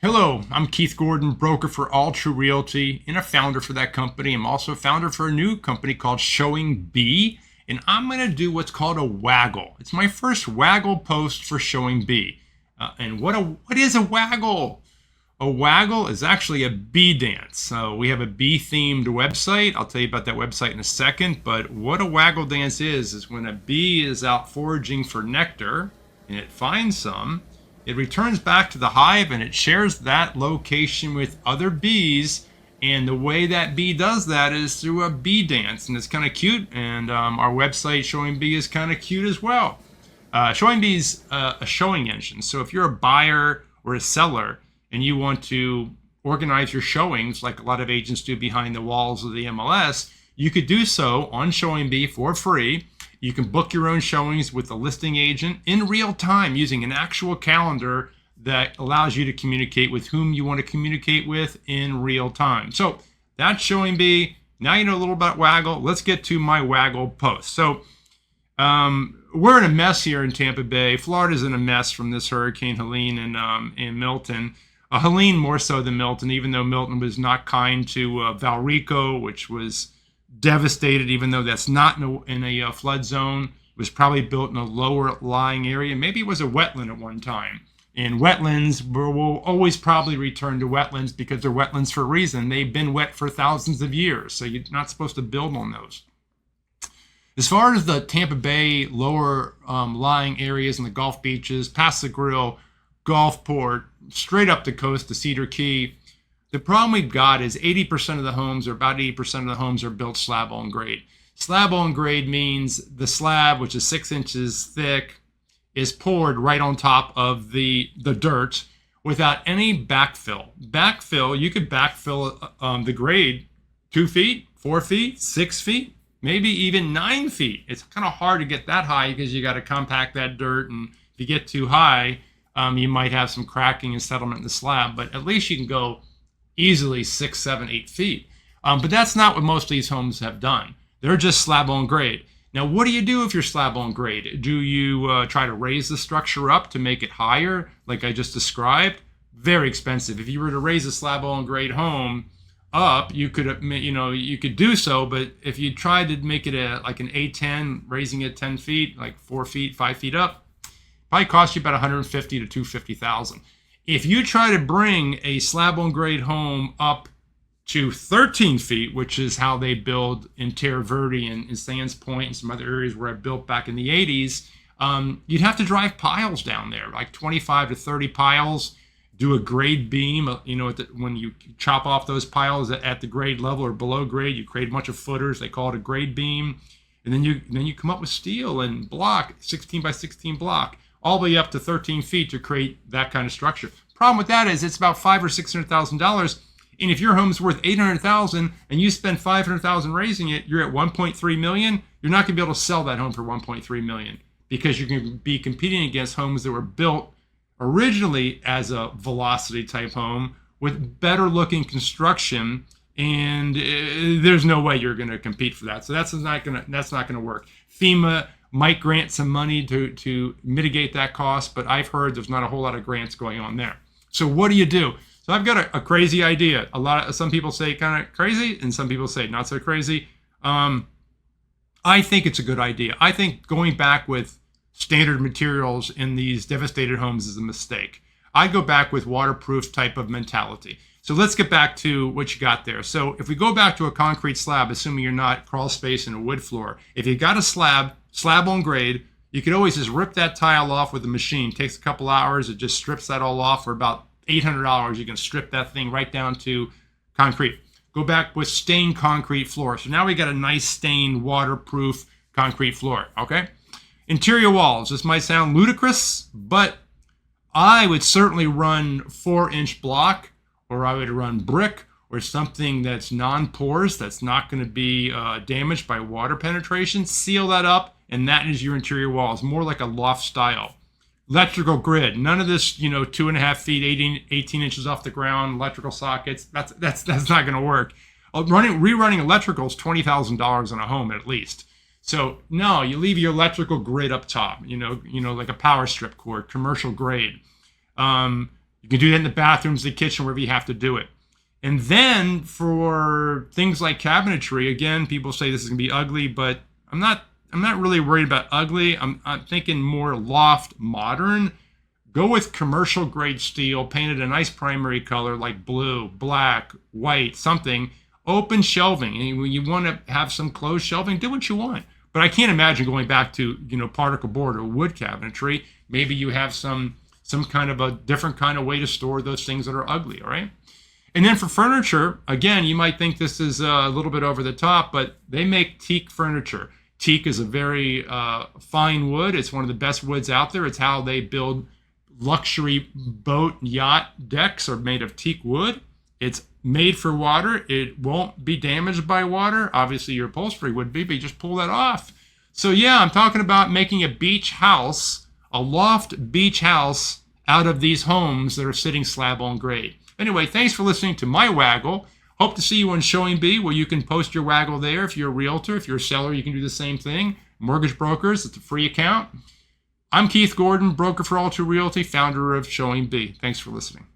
Hello, I'm Keith Gordon, broker for Altru Realty and a founder for that company. I'm also a founder for a new company called Showing B, and I'm going to do what's called a waggle. It's my first waggle post for Showing B. And what is a waggle? A waggle is actually a bee dance. So we have a bee-themed website. I'll tell you about that website in a second. But what a waggle dance is when a bee is out foraging for nectar and it finds some, it returns back to the hive and it shares that location with other bees. And the way that bee does that is through a bee dance. And it's kind of cute. And our website, Showing Bee, is kind of cute as well. Showing Bee is a showing engine. So if you're a buyer or a seller and you want to organize your showings like a lot of agents do behind the walls of the MLS, you could do so on Showing Bee for free. You can book your own showings with a listing agent in real time using an actual calendar that allows you to communicate with whom you want to communicate with in real time. So that's Showing Bee. Now you know a little about Waggle. Let's get to my Waggle post. So we're in a mess here in Tampa Bay. Florida's in a mess from this Hurricane Helene and Milton. Helene more so than Milton, even though Milton was not kind to Valrico, which was devastated, even though that's not in a flood zone. It was probably built in a lower lying area. Maybe it was a wetland at one time. And wetlands will always probably return to wetlands because they're wetlands for a reason. They've been wet for thousands of years, so you're not supposed to build on those. As far as the Tampa Bay lower lying areas and the Gulf beaches, past the Grill, Gulfport, straight up the coast to Cedar Key, the problem we've got is 80% of the homes, or about 80% of the homes, are built slab on grade. Slab on grade means the slab, which is 6 inches thick, is poured right on top of the dirt without any backfill. Backfill, you could backfill the grade 2 feet, 4 feet, 6 feet, maybe even 9 feet. It's kind of hard to get that high because you got to compact that dirt, and if you get too high, you might have some cracking and settlement in the slab, but at least you can go easily 6, 7, 8 feet. But that's not what most of these homes have done. They're just slab on grade. Now, what do you do if you're slab on grade? Do you try to raise the structure up to make it higher, like I just described? Very expensive. If you were to raise a slab on grade home up, you could, you could do so. But if you tried to make it like an A10, raising it 10 feet, like 4 feet, 5 feet up, probably cost you about 150 to 250,000. If you try to bring a slab on grade home up to 13 feet, which is how they build in Terra Verde and in Sands Point and some other areas where I built back in the 80s, you'd have to drive piles down there, like 25 to 30 piles, do a grade beam. When you chop off those piles at the grade level or below grade, you create a bunch of footers. They call it a grade beam. And then you come up with steel and block, 16 by 16 block, all the way up to 13 feet to create that kind of structure. Problem with that is it's about $500,000 or $600,000, and if your home's worth $800,000 and you spend $500,000 raising it, you're at $1.3 million. You're not going to be able to sell that home for $1.3 million because you're going to be competing against homes that were built originally as a velocity type home with better looking construction, and there's no way you're going to compete for that. So that's not going to work. FEMA might grant some money to mitigate that cost, but I've heard there's not a whole lot of grants going on there. So what do you do? So I've got a crazy idea. Some people say kind of crazy, and some people say not so crazy. I think it's a good idea. I think going back with standard materials in these devastated homes is a mistake. I go back with waterproof type of mentality. So let's get back to what you got there. So if we go back to a concrete slab, assuming you're not crawl space in a wood floor, if you got a slab on grade, you could always just rip that tile off with a machine. It takes a couple hours. It just strips that all off for about $800. You can strip that thing right down to concrete. Go back with stained concrete floor. So now we got a nice stained waterproof concrete floor, okay? Interior walls. This might sound ludicrous, but I would certainly run 4-inch block, or I would run brick, or something that's non-porous, that's not going to be damaged by water penetration. Seal that up, and that is your interior walls, more like a loft style. Electrical grid, none of this, 2.5 feet, 18 inches off the ground, electrical sockets. That's not going to work. Rerunning electrical is $20,000 on a home at least. So no, you leave your electrical grid up top, like a power strip cord, commercial grade. You can do that in the bathrooms, the kitchen, wherever you have to do it. And then for things like cabinetry, again, people say this is going to be ugly, but I'm not really worried about ugly. I'm thinking more loft, modern. Go with commercial grade steel, painted a nice primary color like blue, black, white, something. Open shelving. And when you want to have some closed shelving, do what you want. But I can't imagine going back to, particle board or wood cabinetry. Maybe you have some kind of a different kind of way to store those things that are ugly, all right? And then for furniture, again, you might think this is a little bit over the top, but they make teak furniture. Teak is a very fine wood. It's one of the best woods out there. It's how they build luxury boat yacht decks are made of teak wood. It's made for water. It won't be damaged by water. Obviously, your upholstery would be, but you just pull that off. So yeah, I'm talking about making a beach house, a loft beach house out of these homes that are sitting slab on grade. Anyway, thanks for listening to my waggle. Hope to see you on Showing B, where you can post your waggle there. If you're a realtor, if you're a seller, you can do the same thing. Mortgage brokers, it's a free account. I'm Keith Gordon, broker for Altru Realty, founder of Showing B. Thanks for listening.